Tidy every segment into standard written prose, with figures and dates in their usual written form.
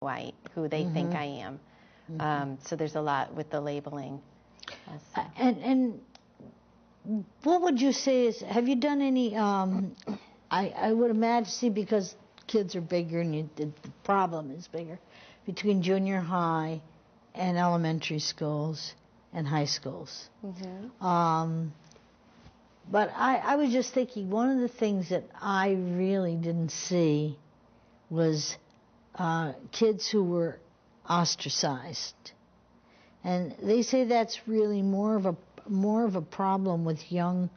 white, who they think I am. So there's a lot with the labeling. And what would you say is, have you done any, I would imagine, see, because kids are bigger and the problem is bigger, between junior high and elementary schools and high schools. But I was just thinking, one of the things that I really didn't see was kids who were ostracized. And they say that's really more of a problem with young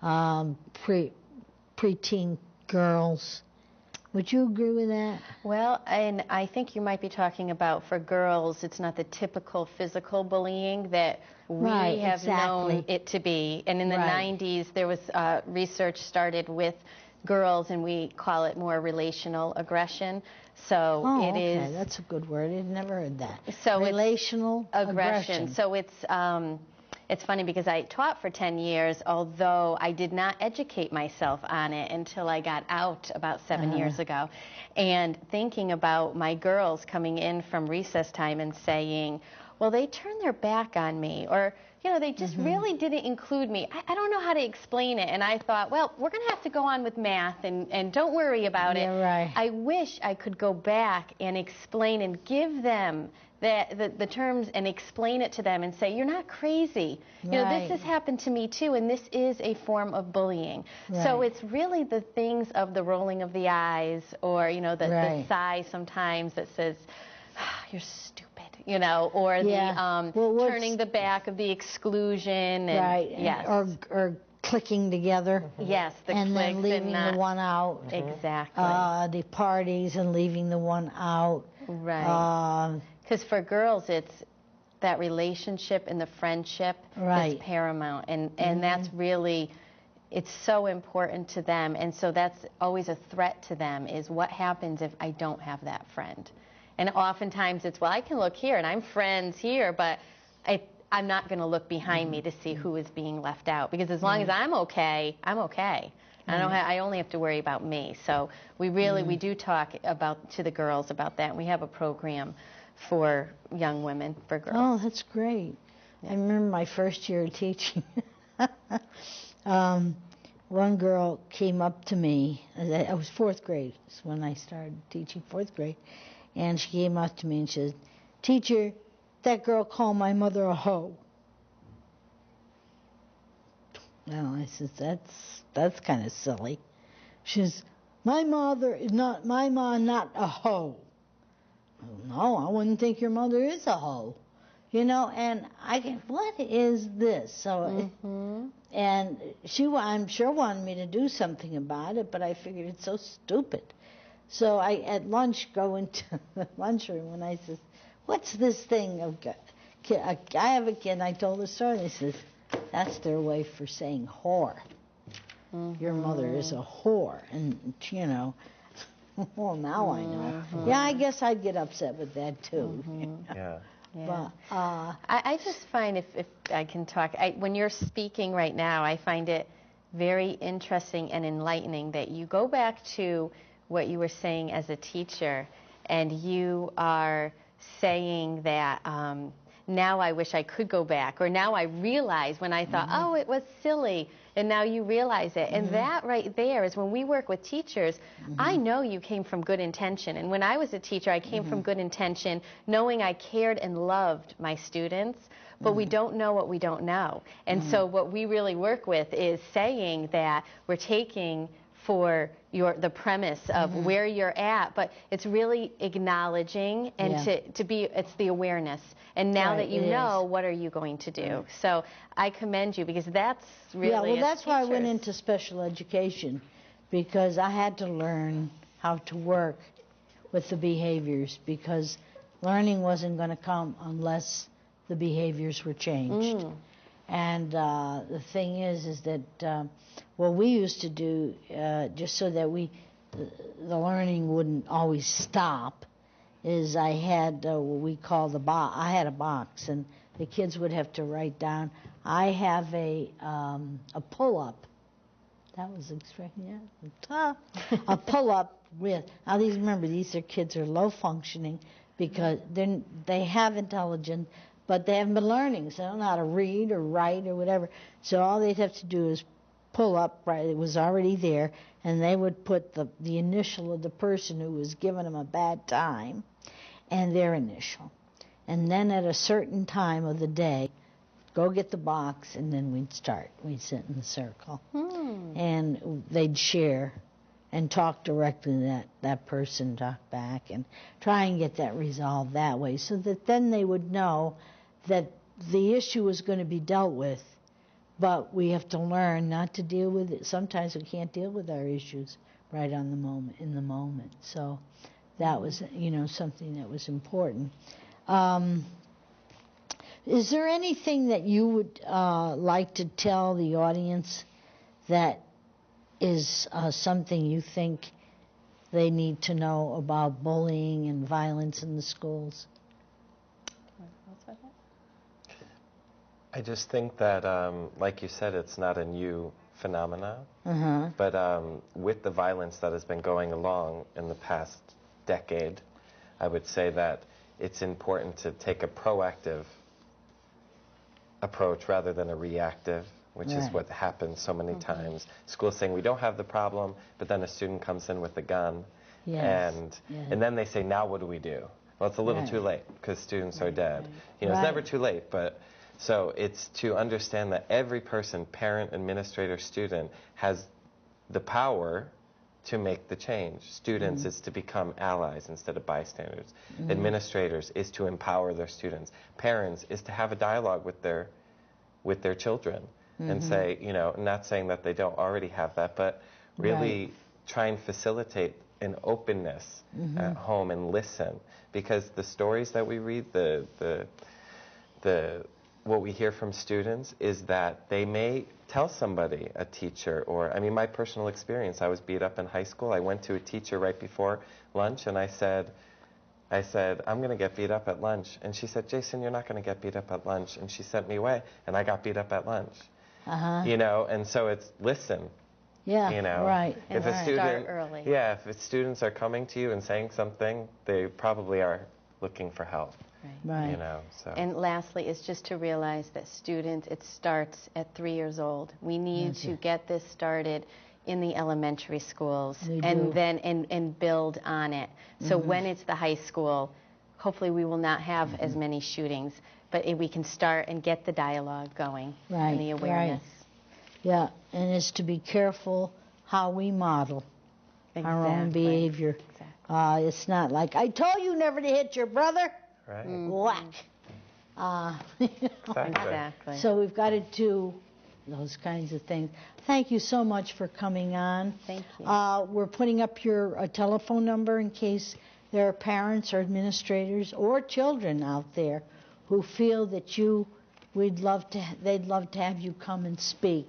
preteen girls. Would you agree with that? Well, and I think you might be talking about, for girls, it's not the typical physical bullying that we have known it to be. And in the 90s, there was research started with girls, and we call it more relational aggression. So it is. That's a good word. I've never heard that. So relational aggression. So it's funny because I taught for 10 years, although I did not educate myself on it until I got out about 7 years ago. And thinking about my girls coming in from recess time and saying, well, they turned their back on me, or, you know, they just really didn't include me. I don't know how to explain it. And I thought, well, we're going to have to go on with math, and don't worry about it. I wish I could go back and explain and give them the terms and explain it to them and say, you're not crazy. You know, this has happened to me too, and this is a form of bullying. So it's really the things of the rolling of the eyes, or, you know, the sigh sometimes that says, you're stupid, you know, or the turning the back of the exclusion. And, or clicking together. Yes, the and clicks then leaving and the one out. Exactly. The parties and leaving the one out. Because for girls, it's that relationship and the friendship is paramount, and that's really, it's so important to them, and so that's always a threat to them, is what happens if I don't have that friend. And oftentimes it's, well, I can look here and I'm friends here, but I'm not going to look behind me to see who is being left out, because as long as I'm okay, I'm okay. I only have to worry about me. So we really we do talk to the girls about that, and we have a program for young women, for girls. Oh, that's great. I remember my first year of teaching. One girl came up to me. I was fourth grade when I started teaching, fourth grade. And she came up to me and she said, teacher, that girl called my mother a hoe. Well, I said, that's kind of silly. She says, my mom not a hoe. No, I wouldn't think your mother is a hoe. You know, and I get, what is this? So, and I'm sure wanted me to do something about it, but I figured it's so stupid. So I, at lunch, go into the lunchroom, and I says, what's this thing? I have a kid, and I told the story, and he says, that's their way for saying whore. Your mother is a whore. And, you know, well, now I know. Yeah, I guess I'd get upset with that, too. But, I just find, if I can talk, when you're speaking right now, I find it very interesting and enlightening that you go back to what you were saying as a teacher, and you are saying that now I wish I could go back, or now I realize when I thought, oh, it was silly, and now you realize it. And that right there is when we work with teachers, I know you came from good intention. And when I was a teacher, I came from good intention, knowing I cared and loved my students, but we don't know what we don't know. And so what we really work with is saying that we're taking for the premise of where you're at, but it's really acknowledging and it's the awareness. And now that you know, what are you going to do? So I commend you, because that's really well, that's why I went into special education, because I had to learn how to work with the behaviors, because learning wasn't going to come unless the behaviors were changed. And the thing is that what we used to do, just so that the learning wouldn't always stop, is I had what we call I had a box, and the kids would have to write down, I have a pull-up. That was extreme, a pull-up with. Now, these are kids who are low functioning because they have intelligence, but they haven't been learning, so they don't know how to read or write or whatever. So all they'd have to do is pull up, right, it was already there, and they would put the initial of the person who was giving them a bad time and their initial. And then at a certain time of the day, go get the box, and then we'd start. We'd sit in the circle. And they'd share and talk directly to that person, talk back, and try and get that resolved that way, so that then they would know that the issue was going to be dealt with, but we have to learn not to deal with it. Sometimes we can't deal with our issues right in the moment. So that was, something that was important. Is there anything that you would like to tell the audience that is something you think they need to know about bullying and violence in the schools? I just think that, like you said, it's not a new phenomena, but with the violence that has been going along in the past decade, I would say that it's important to take a proactive approach rather than a reactive, which is what happens so many times. Schools saying we don't have the problem, but then a student comes in with a gun, and then they say, now what do we do? Well, it's a little too late because students are dead. It's never too late, but so it's to understand that every person, parent, administrator, student, has the power to make the change. Students is to become allies instead of bystanders. Administrators is to empower their students. Parents is to have a dialogue with their children and say, not saying that they don't already have that, but really try and facilitate an openness at home and listen, because the stories that we read, what we hear from students is that they may tell somebody, a teacher, or, my personal experience, I was beat up in high school. I went to a teacher right before lunch, and I said, I'm going to get beat up at lunch. And she said, Jason, you're not going to get beat up at lunch. And she sent me away, and I got beat up at lunch. And so it's listen. Right. If a student, start early. If students are coming to you and saying something, they probably are looking for help. Right. And lastly, is just to realize that students, it starts at 3 years old. We need to get this started in the elementary schools and build on it. So when it's the high school, hopefully we will not have as many shootings, but we can start and get the dialogue going and the awareness. Yeah, and it's to be careful how we model our own behavior. It's not like, I told you never to hit your brother. Whack. Exactly. So we've got to do those kinds of things. Thank you so much for coming on. Thank you. We're putting up your telephone number in case there are parents or administrators or children out there who feel that they'd love to have you come and speak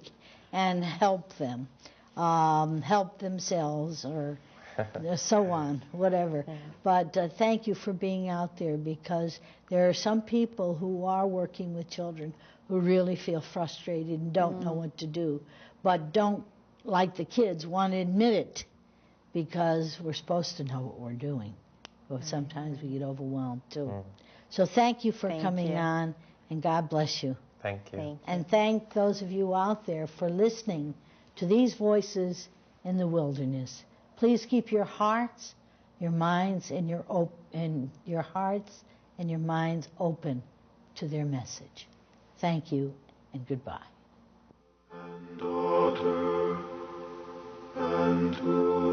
and help them, help themselves, or so on, whatever. But thank you for being out there, because there are some people who are working with children who really feel frustrated and don't know what to do, but don't, like the kids, want to admit it, because we're supposed to know what we're doing. But sometimes we get overwhelmed too. So thank you for coming on, and God bless you. Thank you. And thank those of you out there for listening to these voices in the wilderness. Please keep your hearts, your minds, and your hearts and your minds open to their message. Thank you, and goodbye. And daughter, and to